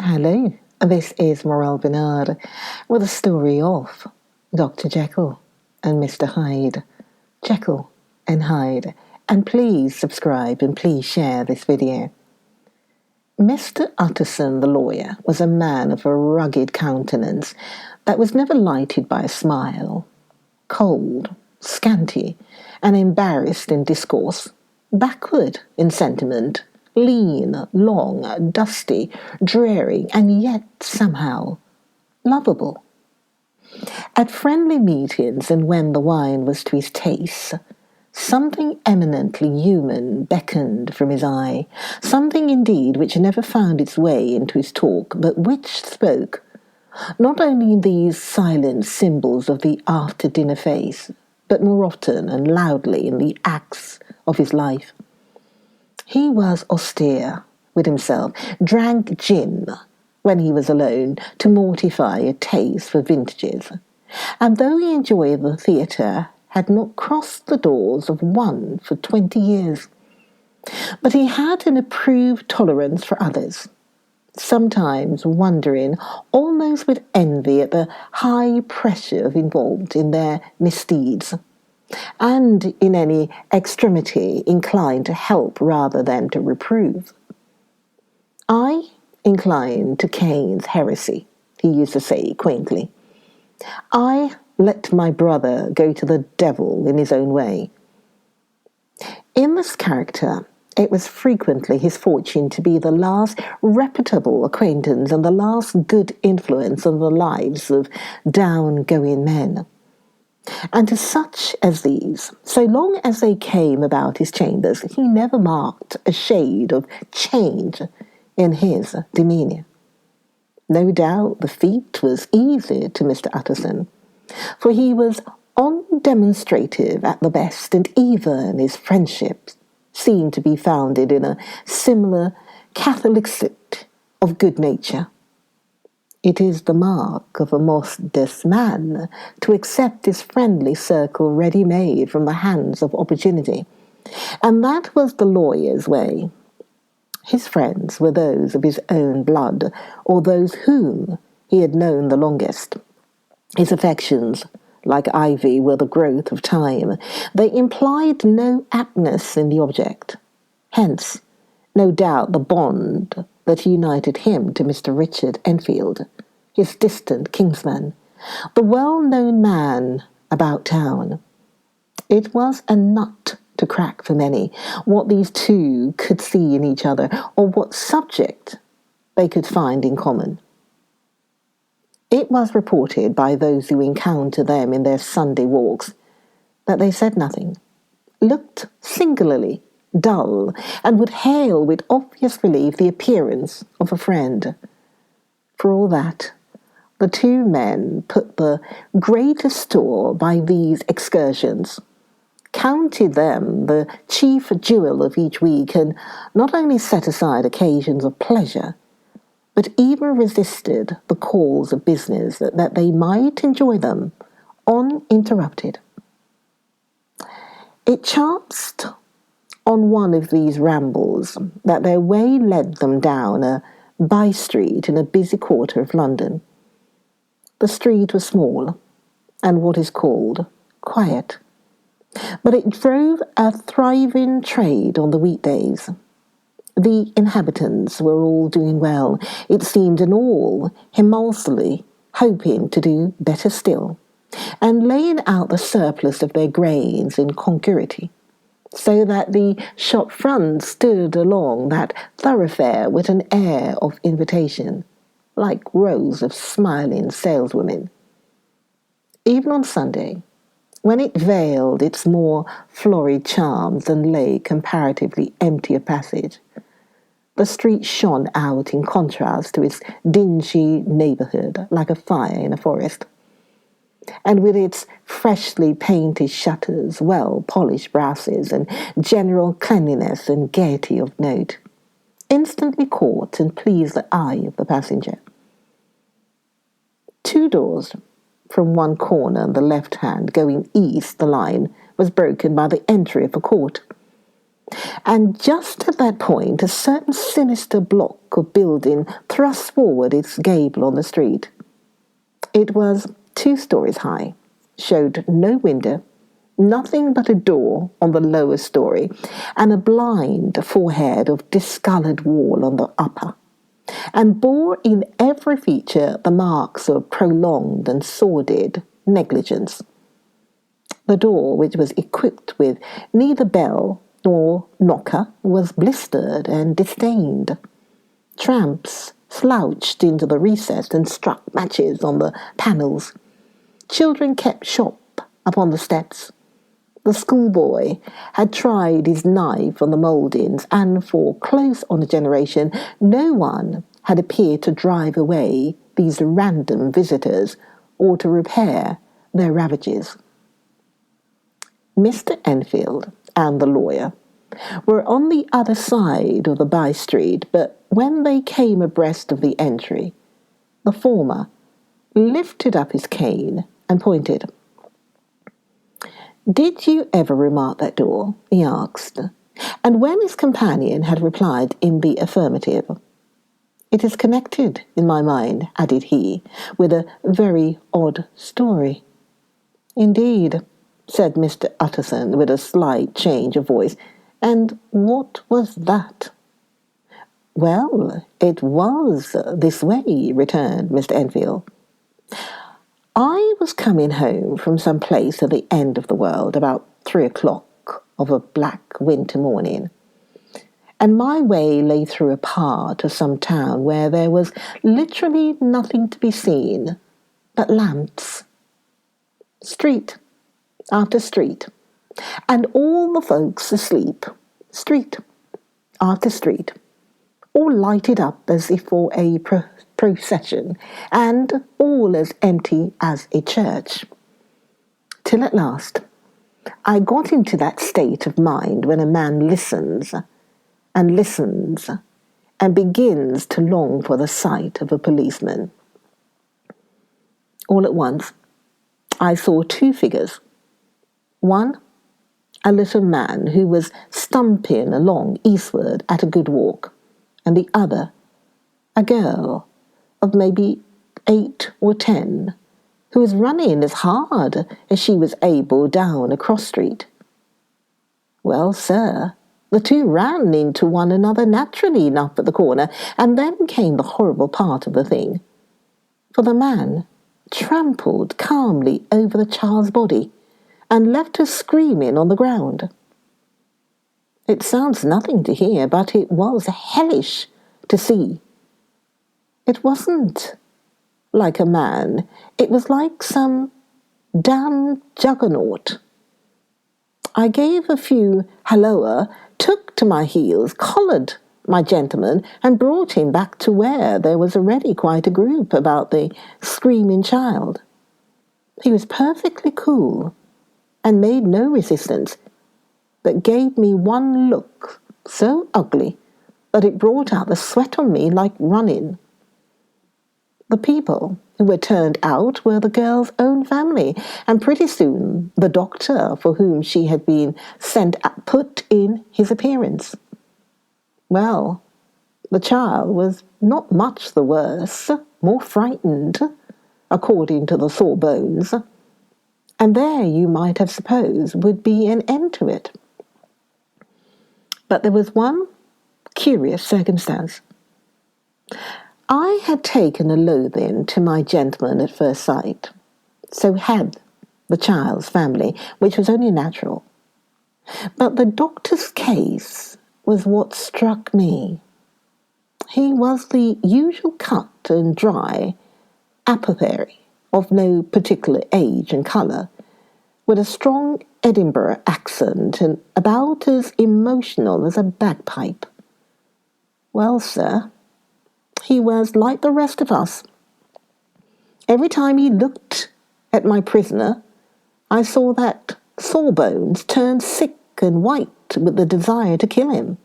Hello, this is Morel Bernard with a story of Dr. Jekyll and Mr. Hyde. Jekyll and Hyde. And please subscribe and please share this video. Mr. Utterson, the lawyer, was a man of a rugged countenance that was never lighted by a smile. Cold, scanty, and embarrassed in discourse, backward in sentiment, lean, long, dusty, dreary, and yet somehow lovable. At friendly meetings and when the wine was to his taste, something eminently human beckoned from his eye, something indeed which never found its way into his talk, but which spoke not only in these silent symbols of the after-dinner face, but more often and loudly in the acts of his life. He was austere with himself, drank gin when he was alone to mortify a taste for vintages, and though he enjoyed the theatre, had not crossed the doors of one for 20 years. But he had an approved tolerance for others, sometimes wondering, almost with envy, at the high pressure involved in their misdeeds, and in any extremity inclined to help rather than to reprove. I incline to Cain's heresy, he used to say quaintly. I let my brother go to the devil in his own way. In this character, it was frequently his fortune to be the last reputable acquaintance and the last good influence on the lives of down-going men. And to such as these, so long as they came about his chambers, he never marked a shade of change in his demeanour. No doubt the feat was easy to Mr. Utterson, for he was undemonstrative at the best, and even his friendships seemed to be founded in a similar catholicity of good nature. It is the mark of a modest man to accept his friendly circle ready-made from the hands of opportunity, and that was the lawyer's way. His friends were those of his own blood, or those whom he had known the longest. His affections, like ivy, were the growth of time. They implied no aptness in the object. Hence, no doubt, the bond that united him to Mr. Richard Enfield, his distant kinsman, the well-known man about town. It was a nut to crack for many, what these two could see in each other, or what subject they could find in common. It was reported by those who encountered them in their Sunday walks that they said nothing, looked singularly dull, and would hail with obvious relief the appearance of a friend. For all that, the two men put the greatest store by these excursions, counted them the chief jewel of each week, and not only set aside occasions of pleasure, but even resisted the calls of business that they might enjoy them uninterrupted. It chanced on one of these rambles that their way led them down a by-street in a busy quarter of London. The street was small and what is called quiet, but it drove a thriving trade on the weekdays. The inhabitants were all doing well, it seemed, and all immensely hoping to do better still, and laying out the surplus of their grains in congruity, so that the shop front stood along that thoroughfare with an air of invitation, like rows of smiling saleswomen. Even on Sunday, when it veiled its more florid charms and lay comparatively empty of passage, the street shone out in contrast to its dingy neighbourhood like a fire in a forest, and with its freshly painted shutters, well-polished brasses, and general cleanliness and gaiety of note, instantly caught and pleased the eye of the passenger. 2 doors from one corner on the left hand, going east, the line was broken by the entry of a court. And just at that point, a certain sinister block of building thrust forward its gable on the street. It was 2 stories high, showed no window, nothing but a door on the lower story, and a blind forehead of discoloured wall on the upper, and bore in every feature the marks of prolonged and sordid negligence. The door, which was equipped with neither bell nor knocker, was blistered and disdained. Tramps slouched into the recess and struck matches on the panels. Children kept shop upon the steps. The schoolboy had tried his knife on the mouldings, and for close on a generation no one had appeared to drive away these random visitors or to repair their ravages. Mr. Enfield and the lawyer were on the other side of the by-street, but when they came abreast of the entry, the former lifted up his cane and pointed. "Did you ever remark that door?" he asked, and when his companion had replied in the affirmative, "It is connected, in my mind," added he, "with a very odd story." "Indeed," said Mr. Utterson with a slight change of voice. "And what was that?" "Well, it was this way," returned Mr. Enfield. "I was coming home from some place at the end of the world about 3 o'clock of a black winter morning, and my way lay through a part of some town where there was literally nothing to be seen but lamps. Street after street, and all the folks asleep, street after street, all lighted up as if for a procession, and all as empty as a church. Till at last I got into that state of mind when a man listens and listens and begins to long for the sight of a policeman. All at once I saw 2 figures. One, a little man who was stumping along eastward at a good walk, and the other, a girl of maybe 8 or 10, who was running as hard as she was able down a cross street. Well, sir, the 2 ran into one another naturally enough at the corner, and then came the horrible part of the thing. For the man trampled calmly over the child's body, and left her screaming on the ground. It sounds nothing to hear, but it was hellish to see. It wasn't like a man, it was like some damned juggernaut. I gave a few halloa, took to my heels, collared my gentleman, and brought him back to where there was already quite a group about the screaming child. He was perfectly cool, and made no resistance, but gave me one look so ugly that it brought out the sweat on me like running. The people who were turned out were the girl's own family, and pretty soon the doctor for whom she had been sent put in his appearance. Well, the child was not much the worse, more frightened, according to the sore bones, and there you might have supposed would be an end to it. But there was one curious circumstance. I had taken a loathing to my gentleman at first sight. So had the child's family, which was only natural. But the doctor's case was what struck me. He was the usual cut and dry apothecary, of no particular age and colour, with a strong Edinburgh accent and about as emotional as a bagpipe. Well, sir, he was like the rest of us. Every time he looked at my prisoner, I saw that Sawbones turn sick and white with the desire to kill him.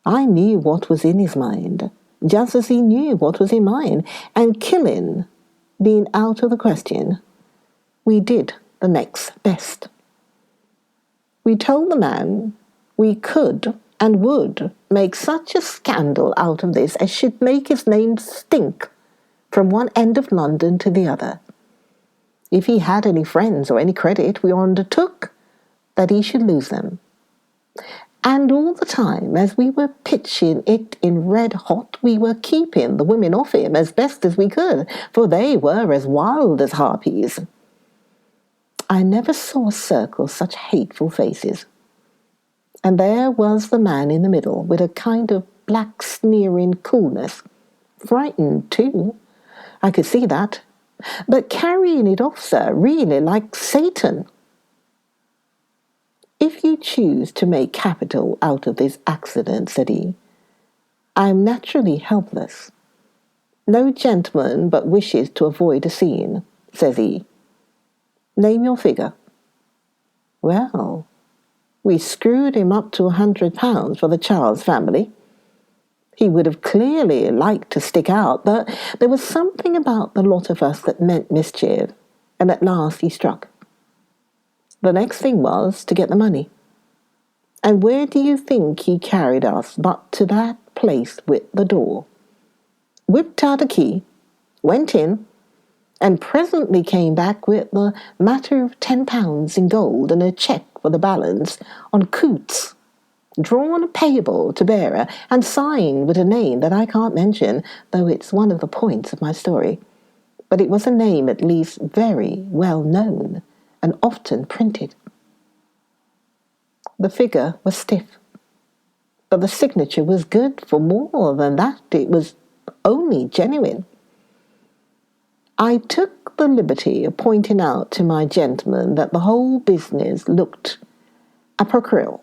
I knew what was in his mind, just as he knew what was in mine, and killing being out of the question, we did the next best. We told the man We could and would make such a scandal out of this as should make his name stink from one end of London to the other. If he had any friends or any credit, we undertook that he should lose them. And all the time, as we were pitching it in red hot, we were keeping the women off him as best as we could, for they were as wild as harpies. I never saw circle such hateful faces. And there was the man in the middle, with a kind of black sneering coolness. Frightened, too. I could see that. But carrying it off, sir, really like Satan. If you choose to make capital out of this accident, said he, I am naturally helpless. No gentleman but wishes to avoid a scene, says he. Name your figure. Well, we screwed him up to £100 for the Charles family. He would have clearly liked to stick out, but there was something about the lot of us that meant mischief, and at last he struck. The next thing was to get the money. And where do you think he carried us but to that place with the door? Whipped out a key, went in, and presently came back with the matter of £10 in gold and a cheque for the balance on Coots, drawn payable to bearer and signed with a name that I can't mention, though it's one of the points of my story. But it was a name at least very well known and often printed. The figure was stiff, but the signature was good. For more than that, it was only genuine. I took the liberty of pointing out to my gentleman that the whole business looked apocryphal,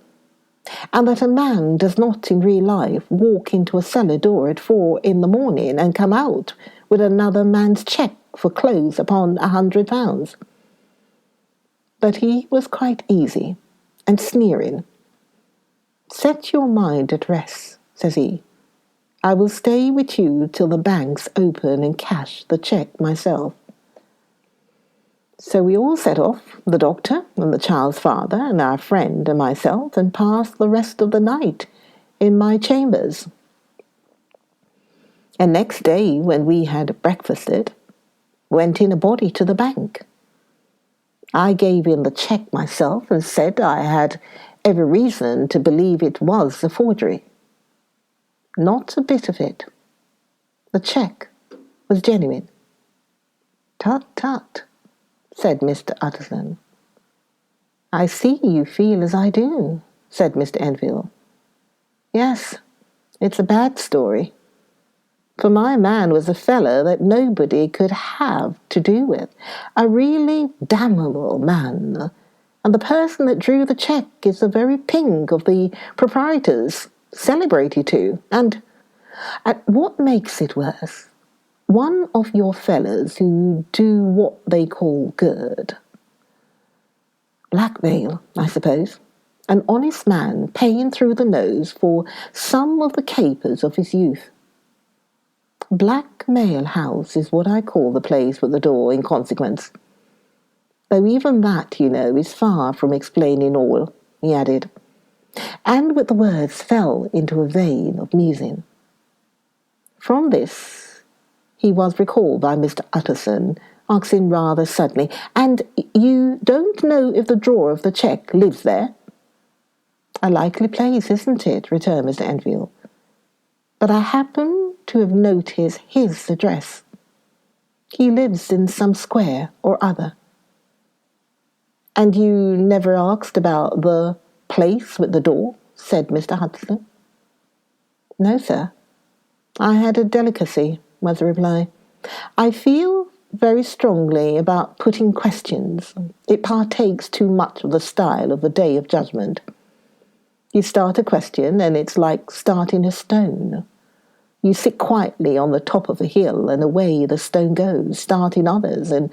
and that a man does not in real life walk into a cellar door at 4 a.m. and come out with another man's cheque for clothes upon £100. But he was quite easy and sneering. Set your mind at rest, says he. I will stay with you till the banks open and cash the cheque myself. So we all set off, the doctor and the child's father and our friend and myself, and passed the rest of the night in my chambers. And next day, when we had breakfasted, went in a body to the bank. I gave in the cheque myself and said I had every reason to believe it was a forgery. Not a bit of it. The cheque was genuine. Tut, tut, said Mr. Utterson. I see you feel as I do, said Mr. Enfield. Yes, it's a bad story. For my man was a fellow that nobody could have to do with, a really damnable man, and the person that drew the cheque is the very pink of the proprietors, celebrated too, and what makes it worse, one of your fellows who do what they call good. Blackmail, I suppose. An honest man paying through the nose for some of the capers of his youth. Blackmail House is what I call the place with the door in consequence. Though even that, you know, is far from explaining all, he added, and with the words fell into a vein of musing. From this he was recalled by Mr. Utterson, asking rather suddenly, and you don't know if the drawer of the cheque lives there? A likely place, isn't it? Returned Mr. Enfield. But I happen to have noticed his address. He lives in some square or other. And you never asked about the place with the door? Said Mr. Hudson. No, sir. I had a delicacy, was the reply. I feel very strongly about putting questions. It partakes too much of the style of the Day of Judgment. You start a question, and it's like starting a stone. You sit quietly on the top of a hill, and away the stone goes, starting others, and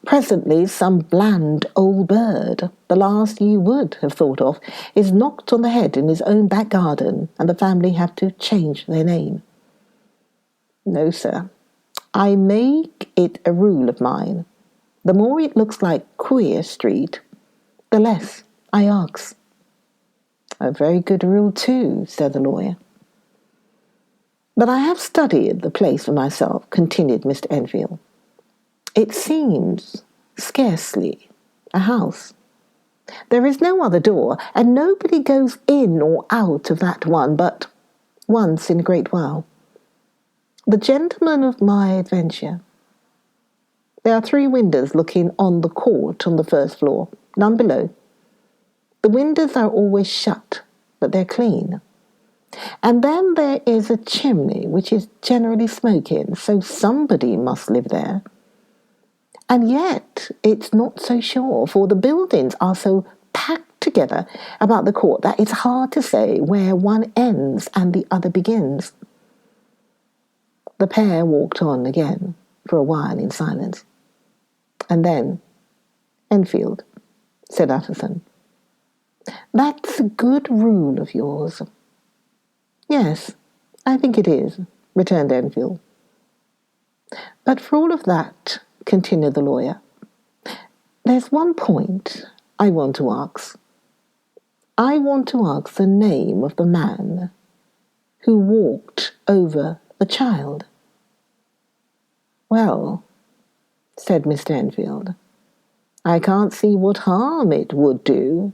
presently some bland old bird, the last you would have thought of, is knocked on the head in his own back garden, and the family have to change their name. No, sir. I make it a rule of mine. The more it looks like Queer Street, the less I ask. A very good rule too, said the lawyer. But I have studied the place for myself, continued Mr. Enfield. It seems scarcely a house. There is no other door, and nobody goes in or out of that one but once in a great while. The gentleman of my adventure. There are 3 windows looking on the court on the first floor, none below. The windows are always shut, but they're clean. And then there is a chimney which is generally smoking, so somebody must live there. And yet it's not so sure, for the buildings are so packed together about the court that it's hard to say where one ends and the other begins. The pair walked on again for a while in silence. And then, Enfield, said Utterson, that's a good rule of yours. Yes, I think it is, returned Enfield. But for all of that, continued the lawyer, there's one point I want to ask. I want to ask the name of the man who walked over the child. Well, said Mr. Enfield, I can't see what harm it would do.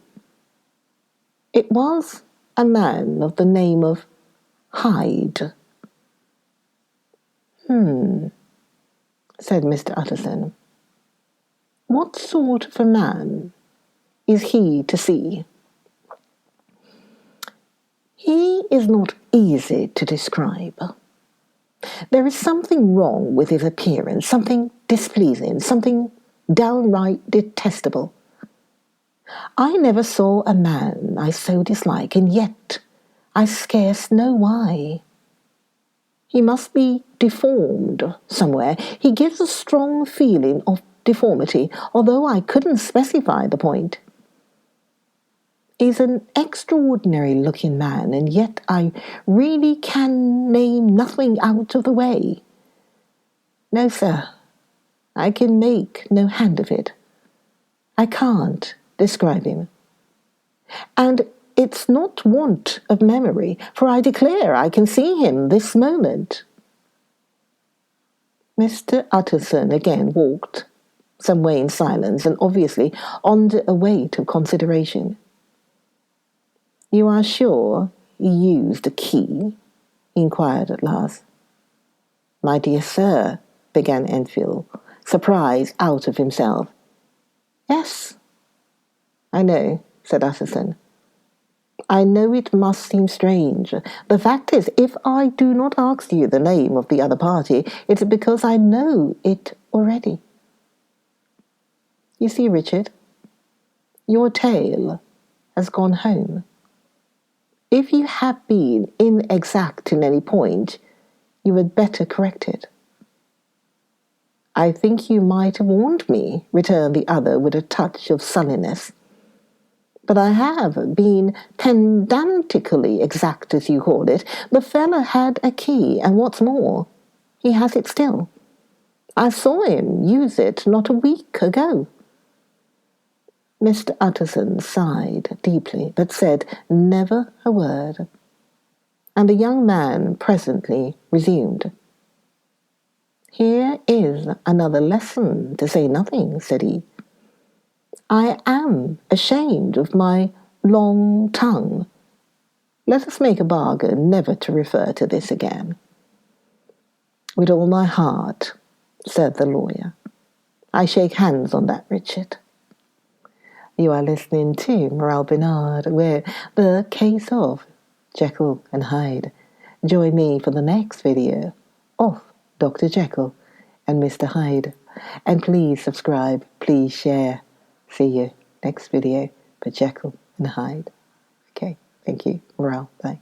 It was a man of the name of Hyde. Said Mr. Utterson. What sort of a man is he to see? He is not easy to describe. There is something wrong with his appearance, something displeasing, something downright detestable. I never saw a man I so dislike, and yet I scarce know why. He must be deformed somewhere. He gives a strong feeling of deformity, although I couldn't specify the point. He's an extraordinary-looking man, and yet I really can name nothing out of the way. No, sir, I can make no hand of it. I can't describe him. And it's not want of memory, for I declare I can see him this moment. Mr. Utterson again walked some way in silence, and obviously under a weight of consideration. You are sure you used a key? He inquired at last. My dear sir, began Enfield, surprised out of himself. Yes, I know, said Utterson. I know it must seem strange. The fact is, if I do not ask you the name of the other party, it's because I know it already. You see, Richard, your tale has gone home. If you have been inexact in any point, you had better correct it. I think you might have warned me, returned the other with a touch of sulliness. But I have been pedantically exact, as you call it. The fellow had a key, and what's more, he has it still. I saw him use it not a week ago. Mr. Utterson sighed deeply, but said never a word. And the young man presently resumed. Here is another lesson, to say nothing, said he. I am ashamed of my long tongue. Let us make a bargain never to refer to this again. With all my heart, said the lawyer. I shake hands on that, Richard. You are listening to Morale Bernard, where the case of Jekyll and Hyde. Join me for the next video of Dr. Jekyll and Mr. Hyde. And please subscribe, please share. See you next video for Jekyll and Hyde. Okay, thank you. Morale, bye.